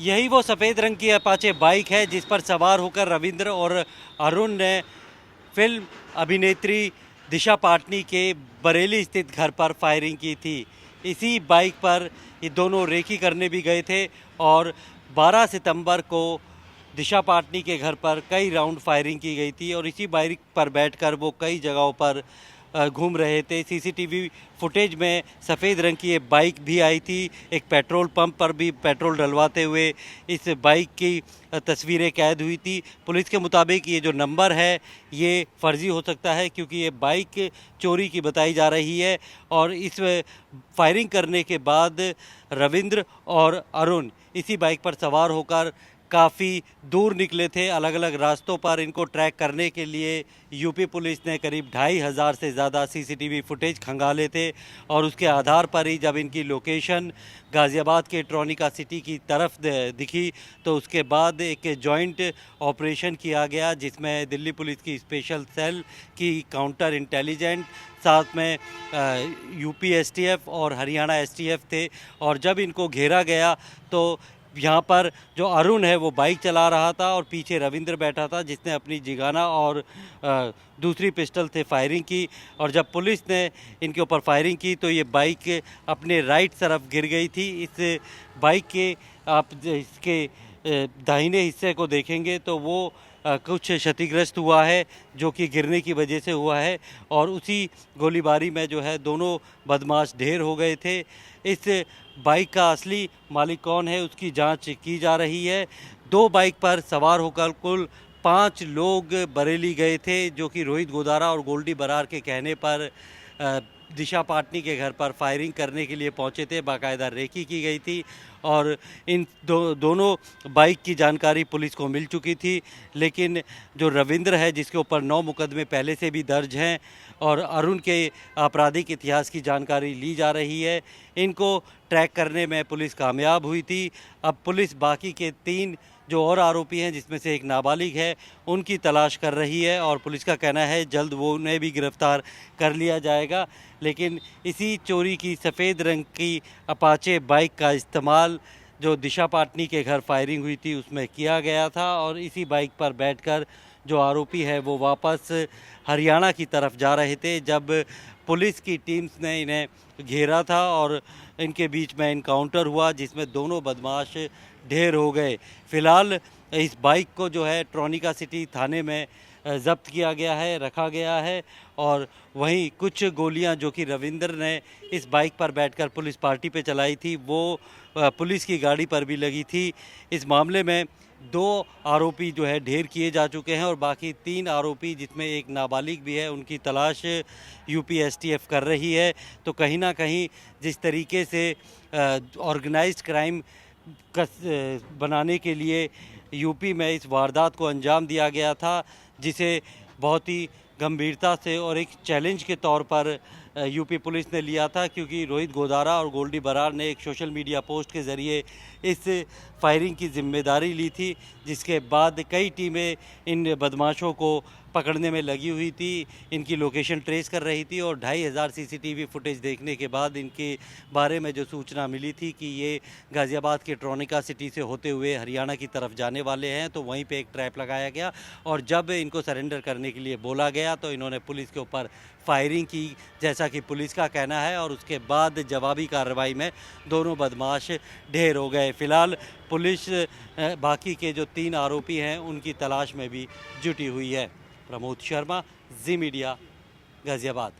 यही वो सफ़ेद रंग की अपाचे बाइक है जिस पर सवार होकर रविंद्र और अरुण ने फिल्म अभिनेत्री दिशा पाटनी के बरेली स्थित घर पर फायरिंग की थी। इसी बाइक पर ये दोनों रेकी करने भी गए थे और 12 सितंबर को दिशा पाटनी के घर पर कई राउंड फायरिंग की गई थी और इसी बाइक पर बैठकर वो कई जगहों पर घूम रहे थे। सीसीटीवी फुटेज में सफ़ेद रंग की ये बाइक भी आई थी। एक पेट्रोल पंप पर भी पेट्रोल डलवाते हुए इस बाइक की तस्वीरें कैद हुई थी। पुलिस के मुताबिक ये जो नंबर है ये फर्जी हो सकता है क्योंकि ये बाइक चोरी की बताई जा रही है और इस फायरिंग करने के बाद रविंद्र और अरुण इसी बाइक पर सवार होकर काफ़ी दूर निकले थे। अलग अलग रास्तों पर इनको ट्रैक करने के लिए यूपी पुलिस ने करीब 2500 से ज़्यादा सीसीटीवी फुटेज खंगाले थे और उसके आधार पर ही जब इनकी लोकेशन गाज़ियाबाद के ट्रॉनिका सिटी की तरफ दिखी तो उसके बाद एक जॉइंट ऑपरेशन किया गया जिसमें दिल्ली पुलिस की स्पेशल सेल की काउंटर इंटेलिजेंट साथ में यूपी एसटीएफ और हरियाणा एसटीएफ थे और जब इनको घेरा गया तो यहाँ पर जो अरुण है वो बाइक चला रहा था और पीछे रविंद्र बैठा था जिसने अपनी जिगाना और दूसरी पिस्टल से फायरिंग की और जब पुलिस ने इनके ऊपर फायरिंग की तो ये बाइक अपने राइट तरफ गिर गई थी। इस बाइक के आप इसके दाहिने हिस्से को देखेंगे तो वो कुछ क्षतिग्रस्त हुआ है जो कि गिरने की वजह से हुआ है और उसी गोलीबारी में जो है दोनों बदमाश ढेर हो गए थे। इस बाइक का असली मालिक कौन है उसकी जांच की जा रही है। दो बाइक पर सवार होकर कुल 5 लोग बरेली गए थे जो कि रोहित गोदारा और गोल्डी बरार के कहने पर दिशा पाटनी के घर पर फायरिंग करने के लिए पहुंचे थे। बाकायदा रेकी की गई थी और इन दोनों बाइक की जानकारी पुलिस को मिल चुकी थी, लेकिन जो रविंद्र है जिसके ऊपर 9 मुकदमे पहले से भी दर्ज हैं और अरुण के आपराधिक इतिहास की जानकारी ली जा रही है। इनको ट्रैक करने में पुलिस कामयाब हुई थी। अब पुलिस बाकी के 3 जो और आरोपी हैं जिसमें से एक नाबालिग है उनकी तलाश कर रही है और पुलिस का कहना है जल्द वो उन्हें भी गिरफ्तार कर लिया जाएगा। लेकिन इसी चोरी की सफ़ेद रंग की अपाचे बाइक का इस्तेमाल जो दिशा पाटनी के घर फायरिंग हुई थी उसमें किया गया था और इसी बाइक पर बैठकर जो आरोपी है वो वापस हरियाणा की तरफ जा रहे थे जब पुलिस की टीम्स ने इन्हें घेरा था और इनके बीच में इनकाउंटर हुआ जिसमें दोनों बदमाश ढेर हो गए। फ़िलहाल इस बाइक को जो है ट्रॉनिका सिटी थाने में ज़ब्त किया गया है, रखा गया है और वहीं कुछ गोलियां जो कि रविंद्र ने इस बाइक पर बैठकर पुलिस पार्टी पे चलाई थी वो पुलिस की गाड़ी पर भी लगी थी। इस मामले में 2 आरोपी जो है ढेर किए जा चुके हैं और बाकी 3 आरोपी जिसमें एक नाबालिग भी है उनकी तलाश यूपी एसटीएफ कर रही है। तो कहीं ना कहीं जिस तरीके से ऑर्गेनाइज्ड क्राइम बनाने के लिए यूपी में इस वारदात को अंजाम दिया गया था जिसे बहुत ही गंभीरता से और एक चैलेंज के तौर पर यूपी पुलिस ने लिया था क्योंकि रोहित गोदारा और गोल्डी बरार ने एक सोशल मीडिया पोस्ट के ज़रिए इस फायरिंग की जिम्मेदारी ली थी जिसके बाद कई टीमें इन बदमाशों को पकड़ने में लगी हुई थी, इनकी लोकेशन ट्रेस कर रही थी और 2500 सीसीटीवी फुटेज देखने के बाद इनके बारे में जो सूचना मिली थी कि ये गाज़ियाबाद के ट्रॉनिका सिटी से होते हुए हरियाणा की तरफ जाने वाले हैं तो वहीं पे एक ट्रैप लगाया गया और जब इनको सरेंडर करने के लिए बोला गया तो इन्होंने पुलिस के ऊपर फायरिंग की जैसा कि पुलिस का कहना है और उसके बाद जवाबी कार्रवाई में दोनों बदमाश ढेर हो गए। फ़िलहाल पुलिस बाकी के जो 3 आरोपी हैं उनकी तलाश में भी जुटी हुई है। प्रमोद शर्मा, जी मीडिया, गाज़ियाबाद।